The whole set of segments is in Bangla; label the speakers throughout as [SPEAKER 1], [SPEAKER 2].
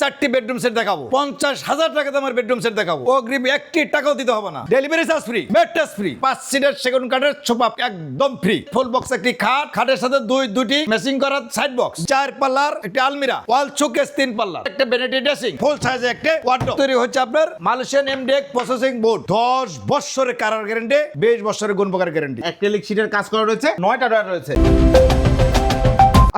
[SPEAKER 1] চারটি বেডরুম সেট দেখাবো, 50,000 টাকা দামের বেডরুম সেট দেখাবো, অগ্রিম 1 টাকাও দিতে হবে না, delivery charge free, mattress free, 5 সিটের সেগুন কাঠের সোফা একদম ফ্রি, ফুল বক্স একটি খাট, খাটের সাথে দুটি ম্যাচিং করা সাইড বক্স, 4 পাল্লার একটি আলমিরা, ওয়াল শোকেস 3 পাল্লার, একটা ভ্যানিটি ড্রেসিং, ফুল সাইজে একটা ওয়ার্ডরোব তৈরি হচ্ছে আপনার মালয়েশিয়ান এমডিএক্স প্রসেসিং বোর্ড, 10 বছরের কারার গ্যারান্টি, 20 বছরের গুণপকার গ্যারান্টি,
[SPEAKER 2] অ্যাক্রিলিক শীটের কাজ করা রয়েছে, 9টা ডয়ার রয়েছে।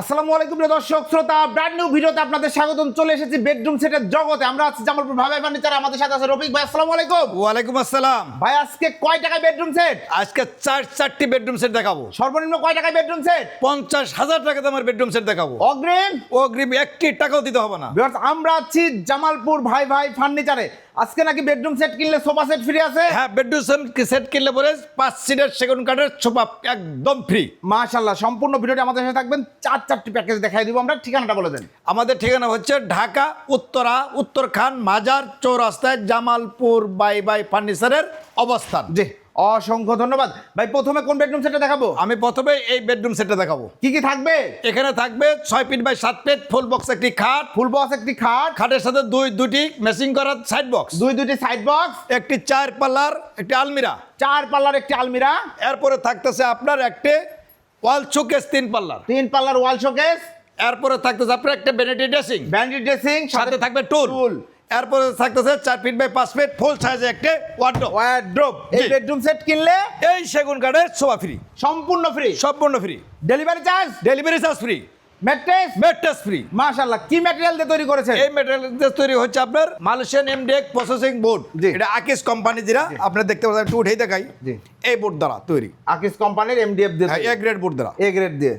[SPEAKER 2] আসসালামু আলাইকুম প্রিয় দর্শক শ্রোতা, ব্র্যান্ড নিউ ভিডিওতে আপনাদের স্বাগতম। চলে এসেছি বেডরুম সেটের জগতে। আমরা আছি জামালপুর ভাই ফার্নিচার। আমাদের সাথে আছে রফিক ভাই। আসসালামু আলাইকুম।
[SPEAKER 1] ওয়ালাইকুম আসসালাম।
[SPEAKER 2] ভাই আজকে কয় টাকায় বেডরুম সেট?
[SPEAKER 1] আজকে চারটি বেডরুম সেট দেখাবো।
[SPEAKER 2] সর্বনিম্ন কয় টাকায় বেডরুম সেট?
[SPEAKER 1] 50,000 টাকা দামের বেডরুম সেট দেখাবো, অগ্রিম 1 টাকাও দিতে হবে না।
[SPEAKER 2] ভিউয়ার্স, আমরা আছি জামালপুর ভাই ফার্নিচারে। আজকে নাকি বেডরুম সেট কিনলে সোফা সেট ফ্রি আছে।
[SPEAKER 1] হ্যাঁ, বেডরুম সেট কিনলে পরে 5 সিটের সেগুন কাঠের সোফা একদম ফ্রি।
[SPEAKER 2] মাশাআল্লাহ, সম্পূর্ণ ভিডিওটি আমাদের সাথে থাকবেন। চারটি প্যাকেজ দেখাই দিব আমরা। ঠিকানাটা বলে দেন।
[SPEAKER 1] আমাদের ঠিকানা হচ্ছে ঢাকা উত্তরখান মাজার চৌরাস্তায় জামালপুর বাই ফার্নিচারের অবস্থান।
[SPEAKER 2] জি, অসংখ্য ধন্যবাদ ভাই। প্রথমে কোন বেডরুম সেটটা দেখাবো?
[SPEAKER 1] আমি প্রথমে এই বেডরুম সেটটা দেখাবো।
[SPEAKER 2] কি থাকবে
[SPEAKER 1] এখানে থাকবে 6 feet by 7 feet full box একটি খাট,
[SPEAKER 2] ফুল বক্স একটি খাট,
[SPEAKER 1] খাটের সাথে দুটি ম্যাচিং করা সাইড বক্স,
[SPEAKER 2] দুটি সাইড বক্স,
[SPEAKER 1] একটি 4 পাল্লার একটি আলমিরা,
[SPEAKER 2] 4 পাল্লার একটি আলমিরা।
[SPEAKER 1] এরপরে থাকতেছে আপনার একটি ওয়াল শোকেস 3 পাল্লার,
[SPEAKER 2] 3 পাল্লার ওয়াল শোকেস।
[SPEAKER 1] এরপরে থাকতেছে আপনার একটা ভ্যানিটি ড্রেসিং, সাথে থাকবে টুল। এরপরে থাকতেছে 4 ফিট বাই 5 ফিট ফুল সাইজে একটা ওয়ার্ডরোব।
[SPEAKER 2] এই বেডরুম সেট কিনলে
[SPEAKER 1] এই সেগুন কাঠের সোফা ফ্রি,
[SPEAKER 2] সম্পূর্ণ
[SPEAKER 1] free,
[SPEAKER 2] delivery charge
[SPEAKER 1] free,
[SPEAKER 2] mattress
[SPEAKER 1] free.
[SPEAKER 2] মাশাআল্লাহ, কি ম্যাটেরিয়াল দিয়ে তৈরি করেছে?
[SPEAKER 1] এই ম্যাটেরিয়াল দিয়ে তৈরি হচ্ছে আপনার মালয়েশিয়ান এমডিএক্স প্রসেসিং বোর্ড। এটা আকিস কোম্পানি, যেটা আপনারা দেখতে পাচ্ছেন, একটু উঠেই দেখাই। এই বোর্ড দ্বারা তৈরি,
[SPEAKER 2] আকিস কোম্পানির এমডিএফ দিয়ে,
[SPEAKER 1] এ গ্রেড বোর্ড দ্বারা,
[SPEAKER 2] এ গ্রেড দিয়ে,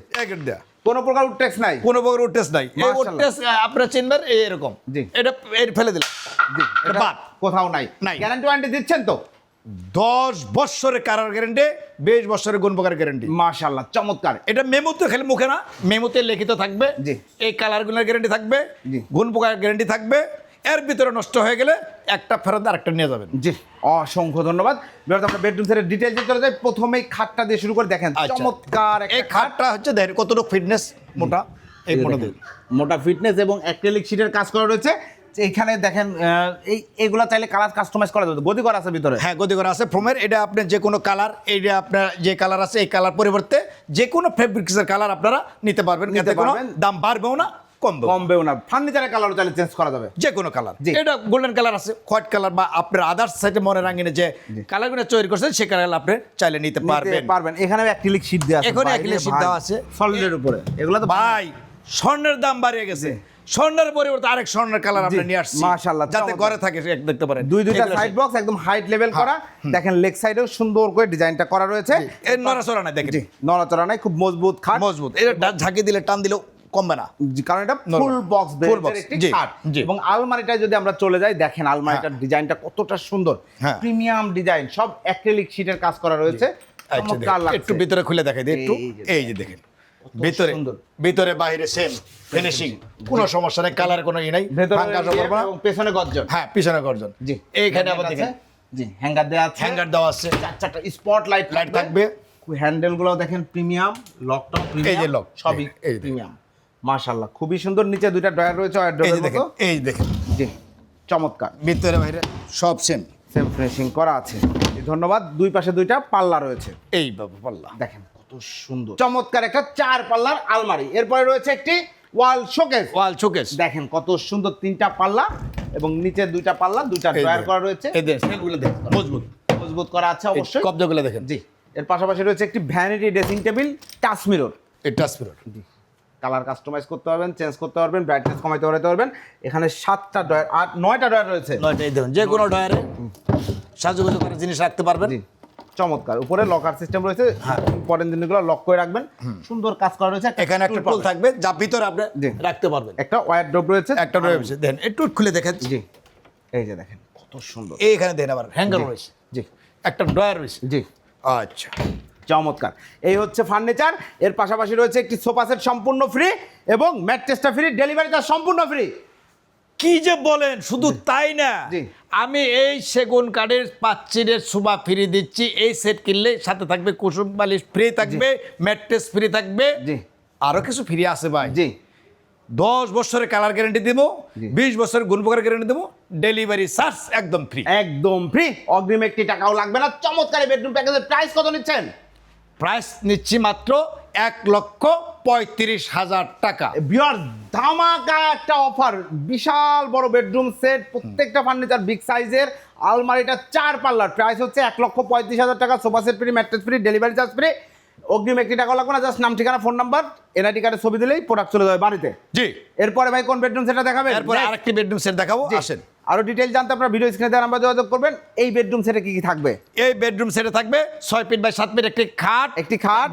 [SPEAKER 2] কোনো প্রকার উডটেক্স নাই,
[SPEAKER 1] কোনো প্রকার উডটেক্স নাই। এই উডটেক্স আপনারা চিনবেন এরকম। এটা ফেলে দিলাম।
[SPEAKER 2] এটা কোথাও নাই। গ্যারান্টি ওয়ারেন্টি দিচ্ছেন তো?
[SPEAKER 1] 10 বছরের কারার গ্যারান্টি, 20 বছরের গুণপকার গ্যারান্টি।
[SPEAKER 2] মাশাআল্লাহ, চমৎকার।
[SPEAKER 1] এটা মেমোতে, খালি মুখে না, মেমোতে লিখিত থাকবে। এই কালারগুলোর গ্যারান্টি থাকবে, গুণপকার গ্যারান্টি থাকবে। এর ভিতরে নষ্ট হয়ে গেলে একটা ফেরত আরেকটা নিয়ে যাবেন।
[SPEAKER 2] জি, অসংখ্য ধন্যবাদ। আমরা বেডরুম সেটের ডিটেইলসে চলে যাই। প্রথমেই খাটটা দিয়ে শুরু করে দেখেন। চমৎকার
[SPEAKER 1] এই খাটটা হচ্ছে দেখেন কতটুকু ফিটনেস, মোটা। এই
[SPEAKER 2] মোটা ফিটনেস এবং অ্যাক্রিলিক শীটের কাজ করা রয়েছে। এইখানে দেখেন, এইগুলা চাইলে কালার কাস্টমাইজ করা যাবে। গদি করা আছে ভিতরে।
[SPEAKER 1] হ্যাঁ, গদি করা আছে ফোমের। এটা আপনার যে কোনো কালার, এইটা আপনার যে কালার আছে এই কালার পরিবর্তে যে কোনো ফেব্রিক্সের কালার আপনারা নিতে পারবেন। এতে কোনো দাম বাড়বেও না,
[SPEAKER 2] কমবেও না। ফার্নিচারের কালারও চাইলে চেঞ্জ করা যাবে,
[SPEAKER 1] যে কোনো কালার। এটা গোল্ডেন কালার আছে, হোয়াইট কালার, বা আপনার আদার্স সাইডে মনে রাঙিনে যে কালারগুলো তৈরি করছেন সে কালার আপনি চাইলে নিতে পারবেন।
[SPEAKER 2] এখানে অ্যাক্রিলিক শীট দেওয়া আছে,
[SPEAKER 1] এখানে অ্যাক্রিলিক শীট দেওয়া আছে
[SPEAKER 2] সলিডের উপরে। এগুলো তো
[SPEAKER 1] ভাই স্বর্ণের দাম বাড়িয়ে গেছে। স্বর্ণের পরিবর্তে আরেক স্বর্ণের কালার আমরা নিয়ে আসছি,
[SPEAKER 2] মাশাআল্লাহ,
[SPEAKER 1] যাতে ঘরে থাকে দেখতে পারেন।
[SPEAKER 2] দুইটা সাইড বক্স একদম হাইট লেভেল করা। দেখেন লেগ সাইডেও সুন্দর করে ডিজাইনটা করা রয়েছে।
[SPEAKER 1] এর নড়াচড়া নাই, দেখেন
[SPEAKER 2] নড়াচড়া নাই, খুব মজবুত খাট।
[SPEAKER 1] মজবুত। এটা ঝাঁকি দিলে, টান দিলেও কমবে না,
[SPEAKER 2] কারণ এটা ফুল বক্স বেডের একটি খাট। এবং আলমারিটা যদি আমরা চলে যাই, দেখেন আলমারিটার ডিজাইনটা কতটা সুন্দর, প্রিমিয়াম ডিজাইন, সব অ্যাক্রিলিক শীটের কাজ করা রয়েছে। চমৎকার লাগছে।
[SPEAKER 1] একটু ভিতরে খুলে দেখাই দিই একটু। এই যে দেখেন, ভিতরে বাইরে সেম ফিনিশিং, কোনো সমস্যা নেই, কালার কোনো ই নাই।
[SPEAKER 2] এবং পেছনে গর্জন।
[SPEAKER 1] হ্যাঁ, পিছনে গর্জন।
[SPEAKER 2] জি,
[SPEAKER 1] এইখানে আবার দেখেন,
[SPEAKER 2] জি, হ্যাঙ্গার দেওয়া আছে,
[SPEAKER 1] হ্যাঙ্গার দেওয়া আছে,
[SPEAKER 2] চারটা স্পট লাইট
[SPEAKER 1] থাকবে।
[SPEAKER 2] হ্যান্ডেলগুলো দেখেন প্রিমিয়াম, লকটাও প্রিমিয়াম,
[SPEAKER 1] এই যে লক
[SPEAKER 2] সবই প্রিমিয়াম। মাশাআল্লাহ, খুবই সুন্দর। নিচে দুইটা ড্রয়ার রয়েছে,
[SPEAKER 1] এই দেখেন,
[SPEAKER 2] জি, চমৎকার।
[SPEAKER 1] ভিতরে বাইরে সব সেম
[SPEAKER 2] ফিনিশিং করা আছে। ধন্যবাদ। দুই পাশে দুইটা পাল্লা রয়েছে।
[SPEAKER 1] এই বাবু পাল্লা
[SPEAKER 2] দেখেন কত সুন্দর, চমৎকার একটা 4 পাল্লার আলমারি। এরপরে রয়েছে একটি ওয়াল শোকেস। দেখেন কত সুন্দর, 3টা পাল্লা এবং নিচে 2টা পাল্লা, 2টা ড্রয়ার করা রয়েছে। মজবুত করা আছে অবশ্যই।
[SPEAKER 1] কবজাগুলো দেখেন।
[SPEAKER 2] জি, এর পাশাপাশি রয়েছে একটি vanity dressing table, touch mirror. জি, কালার কাস্টমাইজ করতে পারবেন, চেঞ্জ করতে পারবেন, ব্রাইটনেস কমাইতে পারবেন। এখানে 7টা ড্রয়ার আর 9টা ড্রয়ার রয়েছে।
[SPEAKER 1] 9টাই দেখুন, যে কোনো ড্রয়ারে সাজুগুজু করে জিনিস রাখতে পারবেন।
[SPEAKER 2] জি, চমৎকার। উপরে লকার সিস্টেম রয়েছে, ইম্পর্টেন্ট জিনিসগুলো লক করে রাখবেন। সুন্দর কাজ করা রয়েছে।
[SPEAKER 1] এখানে একটা টুল থাকবে, যা ভিতরে আপনি রাখতে পারবেন।
[SPEAKER 2] একটা ওয়ারড্রপ রয়েছে,
[SPEAKER 1] একটা রয়েছে। দেখেন, একটু খুলে দেখেন।
[SPEAKER 2] জি, এই যে দেখেন কত সুন্দর।
[SPEAKER 1] এইখানে দেখেন আবার হ্যাঙ্গার রয়েছে।
[SPEAKER 2] জি,
[SPEAKER 1] একটা ড্রয়ার রয়েছে।
[SPEAKER 2] জি,
[SPEAKER 1] আচ্ছা,
[SPEAKER 2] চমৎকার। এই হচ্ছে ফার্নিচার। এর পাশাপাশি রয়েছে একটি সোফা সেট সম্পূর্ণ ফ্রি এবং ম্যাট্রেসটা ফ্রি, ডেলিভারি চার্জ সম্পূর্ণ ফ্রি।
[SPEAKER 1] কি যে বলেন! শুধু তাই না, আমি এই সেগুন কাঠের 5 সিটের সোফা ফ্রি দিচ্ছি। এই সেট কিনলে সাথে থাকবে কুসুম বালিশ ফ্রি থাকবে, ম্যাট্রেস ফ্রি থাকবে, আরো কিছু ফ্রি আছে ভাই।
[SPEAKER 2] জি,
[SPEAKER 1] 10 বছরের কালার গ্যারান্টি দেবো, 20 বছরের গুণপকার গ্যারান্টি দেবো, ডেলিভারি চার্জ একদম ফ্রি।
[SPEAKER 2] একদম ফ্রি, অগ্রিম একটি টাকাও লাগবে না। চমৎকার এই বেডরুম প্যাকেজের প্রাইস কত নিচ্ছেন?
[SPEAKER 1] প্রাইস নিচ্ছি মাত্র 1,35,000 টাকা।
[SPEAKER 2] ভিউয়ার্স, ধামাকা একটা অফার, বিশাল বড় বেডরুম সেট, প্রত্যেকটা ফার্নিচার বিগ সাইজের, আলমারিটা 4 পাল্লার, প্রাইস হচ্ছে 1,35,000 টাকা। Sofa set free, mattress free, delivery charge free, অগ্রিম একটি টাকাও লাগবে না। জাস্ট নাম, ঠিকানা, ফোন নাম্বার, এনআইডি কার্ডে ছবি দিলেই প্রোডাক্ট চলে যাবে বাড়িতে।
[SPEAKER 1] জি।
[SPEAKER 2] এরপরে ভাই কোন বেডরুম সেটটা দেখাবেন?
[SPEAKER 1] এরপরে আরেকটি বেডরুম সেট দেখাবো, আসেন।
[SPEAKER 2] আরো ডিটেইল জানতে আপনার ভিডিও স্ক্রিনে দেওয়া নাম্বার যোগাযোগ করবেন। এই বেডরুম সেটে কি কি থাকবে?
[SPEAKER 1] এই বেডরুম সেটে থাকবে 6 ফিট বাই 7 ফিট একটি খাট,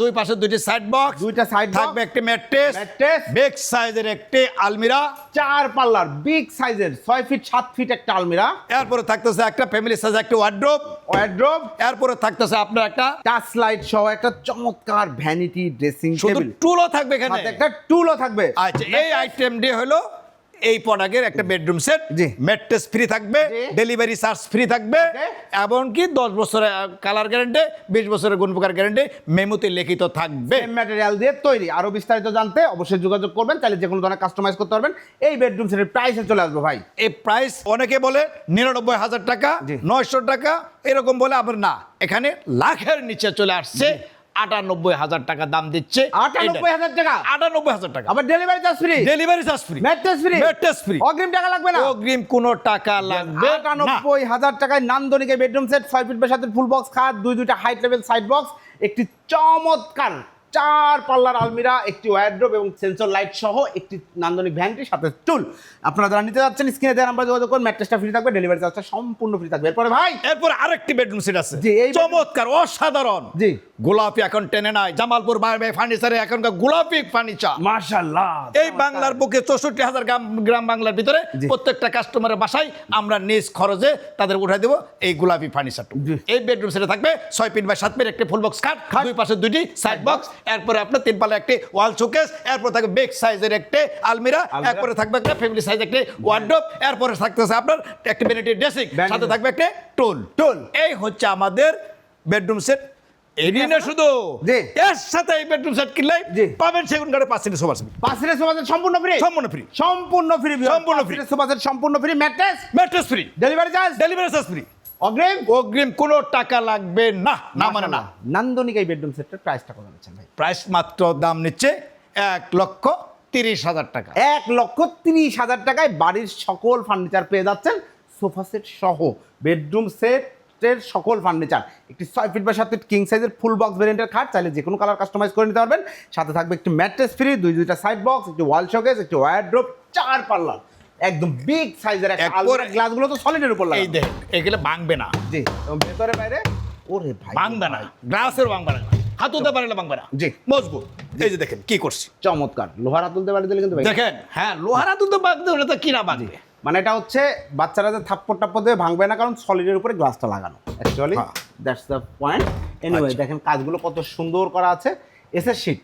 [SPEAKER 1] দুই পাশে দুইটি সাইড বক্স,
[SPEAKER 2] দুইটা সাইড
[SPEAKER 1] থাকবে একটি ম্যাট্রেস, বিগ সাইজের একটি আলমিরা,
[SPEAKER 2] 4 পাল্লার বিগ সাইজের 6 ফিট 7 ফিট একটা আলমিরা।
[SPEAKER 1] এরপরে থাকতেছে একটা ফ্যামিলি সাইজ একটা ওয়ার্ড্রোব, এরপরে থাকতেছে আপনার একটা
[SPEAKER 2] টাচ লাইট সহ একটা চমৎকার ভ্যানিটি ড্রেসিং
[SPEAKER 1] শুধু
[SPEAKER 2] টেবিল,
[SPEAKER 1] টুলও থাকবে এখানে,
[SPEAKER 2] সাথে একটা টুলও থাকবে।
[SPEAKER 1] আচ্ছা, এই আইটেমটি হলো এই প্রোডাক্টের একটা বেডরুম সেট।
[SPEAKER 2] জি।
[SPEAKER 1] ম্যাট্রেস ফ্রি থাকবে, ডেলিভারি চার্জ ফ্রি থাকবে, এমনকি 10 বছরের কালার গ্যারান্টি, 20 বছরের গুণপকার গ্যারান্টি মেমোতে লিখিত থাকবে।
[SPEAKER 2] সেম ম্যাটেরিয়াল দিয়ে তৈরি। আরো বিস্তারিত জানতে অবশ্যই যোগাযোগ করবেন, তাহলে যে কোনো ধরনের কাস্টমাইজ করতে পারবেন। এই বেডরুম সেটের প্রাইসে চলে আসবে ভাই।
[SPEAKER 1] এই প্রাইস অনেকে বলে 99,000 টাকা, 900 টাকা এরকম বলে, আবার না, এখানে লাখের নিচে চলে আসছে। 98,000 টাকা দাম দিচ্ছে।
[SPEAKER 2] 98,000 টাকা,
[SPEAKER 1] 98,000 টাকা।
[SPEAKER 2] আবার delivery charge free,
[SPEAKER 1] delivery charge free,
[SPEAKER 2] mattress free,
[SPEAKER 1] mattress free,
[SPEAKER 2] অগ্রিম টাকা লাগবে না,
[SPEAKER 1] অগ্রিম কোনো টাকা লাগবে না।
[SPEAKER 2] 98,000 টাকায় নান্দনিক এই bedroom set, 6 feet by 7 feet full box খাট, দুইটা হাইট লেভেল সাইড বক্স, একটি চমৎকার 4 পাল্লার আলমিরা, একটি ওয়ার্ড্রোব এবং সেন্সর লাইট সহ একটি নান্দনিক ভ্যানিটি, সাথে টুল। আপনারা যারা নিতে যাচ্ছেন স্ক্রিনে দেওয়া নাম্বার যোগাযোগ করুন। ম্যাট্রেসটা ফ্রি থাকবে, ডেলিভারি চার্জটা সম্পূর্ণ ফ্রি থাকবে। এরপরে ভাই,
[SPEAKER 1] এরপর আরেকটি বেডরুম সেট আছে,
[SPEAKER 2] জি, এই
[SPEAKER 1] চমৎকার, অসাধারণ।
[SPEAKER 2] জি,
[SPEAKER 1] গোলাপি এখন টেনে নাই, জামালপুর ফার্নিচারে এখনকার গোলাপি ফার্নিচার।
[SPEAKER 2] মাশাআল্লাহ,
[SPEAKER 1] এই বাংলার বুকে 64,000 গ্রাম বাংলার ভিতরে প্রত্যেকটা কাস্টমারের বাসায় আমরা নিজ খরচে তাদের উঠাই দেবো এই গোলাপি ফার্নিচার। এই বেডরুম সেটে থাকবে 6 ফিট বাই 7 ফিট একটি ফুল বক্স খাট, দুই পাশে দুইটি সাইড বক্স, এরপরে আপনার 3 পাল্লা একটি ওয়াল শোকেস, এরপর থাকবে বিগ সাইজের একটি আলমিরা, এরপরে থাকবে একটা ফ্যামিলি সাইজ একটি ওয়ার্ড্রোব, এরপরে থাকতেছে আপনার একটি ভ্যানিটি ড্রেসিং, সাথে থাকবে একটা টুল। এই হচ্ছে আমাদের বেডরুম সেট। শুধু এর সাথে এই বেডরুম সেট কিনলে পাবেন সেগুন কাঠের 5 সিটের সোফা সেট।
[SPEAKER 2] 5 সিটের সোফা সেট সম্পূর্ণ ফ্রি,
[SPEAKER 1] সম্পূর্ণ ফ্রি,
[SPEAKER 2] সম্পূর্ণ ফ্রি,
[SPEAKER 1] সম্পূর্ণ ফ্রি,
[SPEAKER 2] সোফা সেট সম্পূর্ণ free,
[SPEAKER 1] mattress free,
[SPEAKER 2] delivery charge
[SPEAKER 1] free,
[SPEAKER 2] অগ্রিম
[SPEAKER 1] কোনো টাকা লাগবে না, না মানে না।
[SPEAKER 2] নান্দনিক এই বেডরুম সেটের প্রাইসটা কত নিচ্ছেন ভাই?
[SPEAKER 1] প্রাইস মাত্র দাম নিচ্ছে 1,30,000 টাকা।
[SPEAKER 2] 1,30,000 টাকায় বাড়ির সকল ফার্নিচার পেয়ে যাচ্ছেন, সোফা সেট সহ বেডরুম সেটের সকল ফার্নিচার। একটি 6 ফিট বাই 7 ফিট কিং সাইজের ফুল বক্স ভেরিয়েন্টের খাট, চাইলে যে কোনো কালার কাস্টমাইজ করে নিতে পারবেন। সাথে থাকবে একটি ম্যাট্রেস ফ্রি, দুইটা সাইড বক্স, একটি ওয়াল শোকেস, একটি ওয়ার্ড্রোব, 4 পাল্লার একদম বিগ সাইজের একটা আলমারি। গ্লাসগুলো তো সলিডের উপর লাগানো,
[SPEAKER 1] এই দেখেন, এগুলো ভাঙবে না।
[SPEAKER 2] জি, এবং ভেতরে বাইরে, ওরে ভাই,
[SPEAKER 1] ভাঙবে না, গ্লাসের ভাঙবে না, হাত তুলতে পারলে ভাঙবে না,
[SPEAKER 2] জি,
[SPEAKER 1] মজবুত। এই যে দেখেন কি করছি,
[SPEAKER 2] চমৎকার। লোহার তুলতে পারে দিলে কিন্তু ভাই
[SPEAKER 1] দেখেন, হ্যাঁ, লোহার হাত তুলতে ভাঙবে না, তো কি না ভাঙবে।
[SPEAKER 2] মানে এটা হচ্ছে বাচ্চারা যে থাপ্পড় টাপ্পড় দিয়ে ভাঙবে না, কারণ সলিডের উপরে গ্লাসটা লাগানো। Actually that's the point. Anyway, দেখেন কাজগুলো কত সুন্দর করা আছে। এসএস শিট,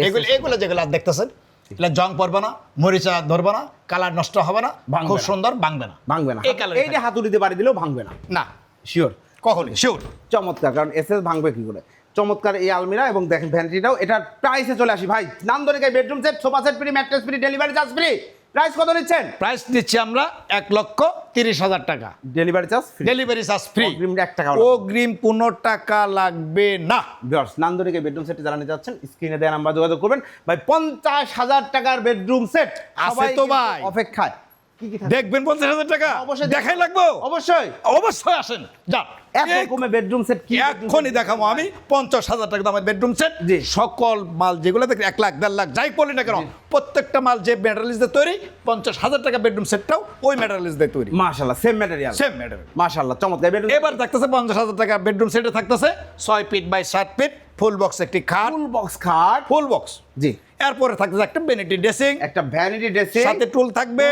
[SPEAKER 1] এগুলো যেগুলো দেখতেছেন, এগুলো জং পড়বে না, মরিচা ধরবে না, কালার নষ্ট হবে না, খুব সুন্দর, ভাঙবে না,
[SPEAKER 2] ভাঙবে না।
[SPEAKER 1] এই কালার,
[SPEAKER 2] এই যে হাতুড়িতে বাড়ি দিলেও ভাঙবে না,
[SPEAKER 1] না,
[SPEAKER 2] শিওর,
[SPEAKER 1] কখনই শিওর।
[SPEAKER 2] চমৎকার, কারণ এসএস ভাঙবে কি করে। চমৎকার এই আলমিরা, এবং দেখেন ভ্যানিটিটাও। এটার প্রাইসে চলে আসি ভাই। নান্দনিক এই bedroom set, sofa set free, mattress free, delivery charge free. Price কত নিচ্ছেন?
[SPEAKER 1] প্রাইস দিচ্ছি আমরা 1,30,000 টাকা,
[SPEAKER 2] delivery charge free,
[SPEAKER 1] delivery charge free,
[SPEAKER 2] অগ্রিম 1 টাকা,
[SPEAKER 1] অগ্রিম কোনো টাকা লাগবে না।
[SPEAKER 2] ভিউয়ার্স, নান্দনিক এই বেডরুম সেটটি যারা নিতে যাচ্ছেন স্ক্রিনে দেওয়া নাম্বার যোগাযোগ করবেন। ভাই 50,000 টাকার বেডরুম সেট
[SPEAKER 1] আছে তো ভাই,
[SPEAKER 2] অপেক্ষায়। কি কি থাকবে
[SPEAKER 1] দেখবেন? 50,000 টাকা
[SPEAKER 2] অবশ্যই
[SPEAKER 1] দেখাই লাগবো,
[SPEAKER 2] অবশ্যই
[SPEAKER 1] অবশ্যই আসেন, যান।
[SPEAKER 2] এত কমে বেডরুম সেট কি
[SPEAKER 1] এখনই দেখাবো আমি 50,000 টাকা দামের বেডরুম সেট। সকল মাল যেগুলো দেখে 1 লাখ 1.5 লাখ যাই বলি না কেন, প্রত্যেকটা মাল যে ম্যাটেরিয়ালস দিয়ে তৈরি, 50,000 টাকা বেডরুম সেটটাও ওই ম্যাটেরিয়ালস দিয়ে তৈরি।
[SPEAKER 2] মাশাআল্লাহ, সেম ম্যাটেরিয়াল,
[SPEAKER 1] সেম ম্যাটেরিয়াল,
[SPEAKER 2] মাশাআল্লাহ, চমৎকার বেডরুম।
[SPEAKER 1] এবার থাকতেছে 50,000 টাকা বেডরুম সেটে থাকতেছে 6 feet by 7 feet full box একটি খাট,
[SPEAKER 2] ফুল বক্স খাট,
[SPEAKER 1] ফুল বক্স,
[SPEAKER 2] জি।
[SPEAKER 1] এরপরে থাকতেছে একটা ভ্যানিটি ড্রেসিং,
[SPEAKER 2] একটা ভ্যানিটি ড্রেসিং,
[SPEAKER 1] সাথে টুল থাকবে,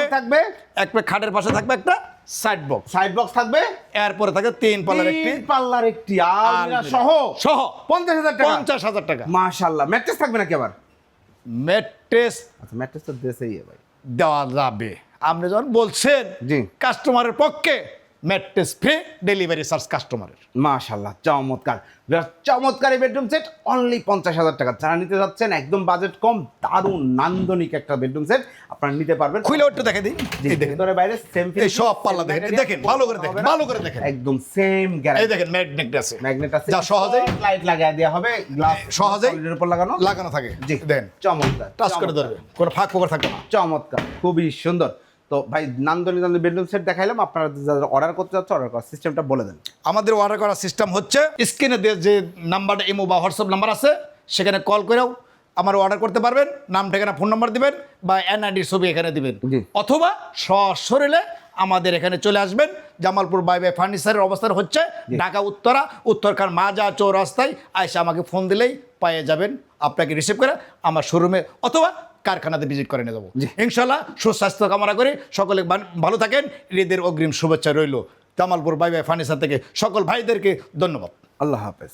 [SPEAKER 1] একটা খাটের পাশে থাকবে একটা সাইড বক্স
[SPEAKER 2] থাকবে,
[SPEAKER 1] এরপরে থাকে 3 পাল্লার একটি
[SPEAKER 2] আলমিরা সহ 50,000 টাকা,
[SPEAKER 1] 50,000 টাকা।
[SPEAKER 2] মাশাআল্লাহ। ম্যাট্রেস থাকবে নাকি আবার?
[SPEAKER 1] ম্যাট্রেস,
[SPEAKER 2] আচ্ছা, ম্যাট্রেস তো দেশেই ভাই
[SPEAKER 1] দেওয়া যাবে। আপনি যখন বলছেন
[SPEAKER 2] জি,
[SPEAKER 1] কাস্টমারের পক্ষে ম্যাট্রেস ফ্রি, ডেলিভারি চার্জ কাস্টমারের।
[SPEAKER 2] মাশাআল্লাহ, চমৎকার চমৎকার এই বেডরুম সেট অনলি 50,000 টাকা। যারা নিতে যাচ্ছেন একদম বাজেট কম, দারুণ নান্দনিক একটা বেডরুম সেট আপনারা নিতে পারবেন।
[SPEAKER 1] খুলে একটু দেখে দিন, এই দেখেন
[SPEAKER 2] ভিতরে বাইরে সেম
[SPEAKER 1] এই সব পাল্লা দেখেন, এই দেখেন ভালো করে দেখেন, ভালো করে দেখেন,
[SPEAKER 2] একদম সেম গ্যারান্টি।
[SPEAKER 1] এই দেখেন ম্যাগনেট আছে,
[SPEAKER 2] ম্যাগনেট আছে,
[SPEAKER 1] যা সহজেই
[SPEAKER 2] লাইট লাগায় দেওয়া হবে, গ্লাস
[SPEAKER 1] সহজেই
[SPEAKER 2] এর উপর লাগানো
[SPEAKER 1] থাকে।
[SPEAKER 2] জি
[SPEAKER 1] দেখেন
[SPEAKER 2] চমৎকার,
[SPEAKER 1] টাচ করে ধরবে, কোনো ফাঁক ফোকর থাকবে না।
[SPEAKER 2] চমৎকার, খুবই সুন্দর। তো ভাই নান্দনিক বেডরুম সেট দেখাইলাম, আপনারা যারা অর্ডার করতে যাচ্ছে অর্ডার করার সিস্টেমটা বলে দেন।
[SPEAKER 1] আমাদের অর্ডার করার সিস্টেম হচ্ছে স্ক্রিনে যে নাম্বারটা ইমো বা হোয়াটসঅ্যাপ নাম্বার আছে সেখানে কল করেও আমার অর্ডার করতে পারবেন। নাম ঠিকানা ফোন নাম্বার দিবেন বা এনআইডির ছবি এখানে দিবেন,
[SPEAKER 2] জি।
[SPEAKER 1] অথবা সশরীরে আমাদের এখানে চলে আসবেন। জামালপুর বাই বাই ফার্নিচারের অবস্থান হচ্ছে ঢাকা উত্তরখান মাজা চৌরাস্তায়। আয়সা আমাকে ফোন দিলেই পেয়ে যাবেন, আপনাকে রিসিভ করে আমার শোরুমে অথবা কারখানাতে ভিজিট করে নিয়ে যাবো। ইনশাল্লাহ সুস্বাস্থ্য কামনা করি, সকলে ভালো থাকেন। ঈদের অগ্রিম শুভেচ্ছা রইল জামালপুর বাই বাই ফার্নিচার থেকে সকল ভাইদেরকে ধন্যবাদ।
[SPEAKER 2] আল্লাহ হাফেজ।